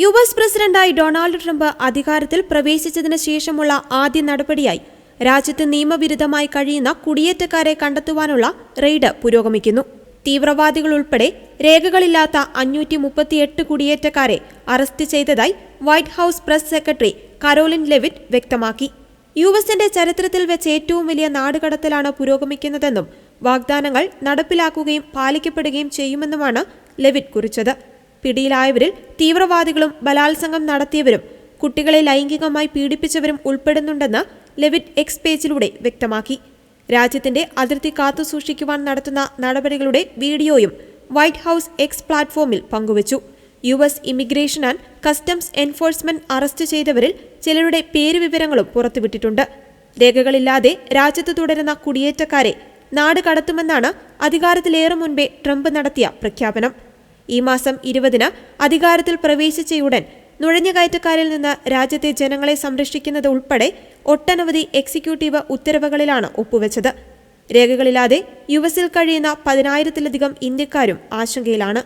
US പ്രസിഡന്റായി Donald Trump അധികാരത്തിൽ പ്രവേശിച്ചതിന് ശേഷമുള്ള ആദ്യ നടപടിയായി രാജ്യത്ത് നിയമവിരുദ്ധമായി കഴിയുന്ന കുടിയേറ്റക്കാരെ കണ്ടെത്തുവാനുള്ള റെയ്ഡ് പുരോഗമിക്കുന്നു. തീവ്രവാദികൾ ഉൾപ്പെടെ രേഖകളില്ലാത്ത 538 കുടിയേറ്റക്കാരെ അറസ്റ്റ് ചെയ്തതായി white house press secretary Karoline Leavitt വ്യക്തമാക്കി. യുഎസിന്റെ ചരിത്രത്തിൽ വെച്ച് ഏറ്റവും വലിയ നാടുകടത്തലാണ് പുരോഗമിക്കുന്നതെന്നും വാഗ്ദാനങ്ങൾ നടപ്പിലാക്കുകയും പാലിക്കപ്പെടുകയും ചെയ്യുമെന്നുമാണ് ലെവിറ്റ് കുറിച്ചത്. പിടിയിലായവരിൽ തീവ്രവാദികളും ബലാത്സംഗം നടത്തിയവരും കുട്ടികളെ ലൈംഗികമായി പീഡിപ്പിച്ചവരും ഉൾപ്പെടുന്നുണ്ടെന്ന് ലെവിറ്റ് എക്സ് പേജിലൂടെ വ്യക്തമാക്കി. രാജ്യത്തിന്റെ അതിർത്തി കാത്തുസൂക്ഷിക്കുവാൻ നടത്തുന്ന നടപടികളുടെ വീഡിയോയും വൈറ്റ് ഹൌസ് എക്സ് പ്ലാറ്റ്ഫോമിൽ പങ്കുവച്ചു. US immigration and customs enforcement arrest ചെയ്തവരിൽ ചിലരുടെ പേരുവിവരങ്ങളും പുറത്തുവിട്ടിട്ടുണ്ട്. രേഖകളില്ലാതെ രാജ്യത്ത് തുടരുന്ന കുടിയേറ്റക്കാരെ നാട് കടത്തുമെന്നാണ് അധികാരത്തിലേറെ മുൻപേ ട്രംപ് നടത്തിയ പ്രഖ്യാപനം. ഈ മാസം 20-ന് അധികാരത്തിൽ പ്രവേശിച്ചയുടൻ നുഴഞ്ഞുകയറ്റക്കാരിൽ നിന്ന് രാജ്യത്തെ ജനങ്ങളെ സംരക്ഷിക്കുന്നത് ഉൾപ്പെടെ ഒട്ടനവധി എക്സിക്യൂട്ടീവ് ഉത്തരവുകളിലാണ് ഒപ്പുവെച്ചത്. രേഖകളില്ലാതെ യുഎസിൽ കഴിയുന്ന 10,000-ത്തിലധികം ഇന്ത്യക്കാരും ആശങ്കയിലാണ്.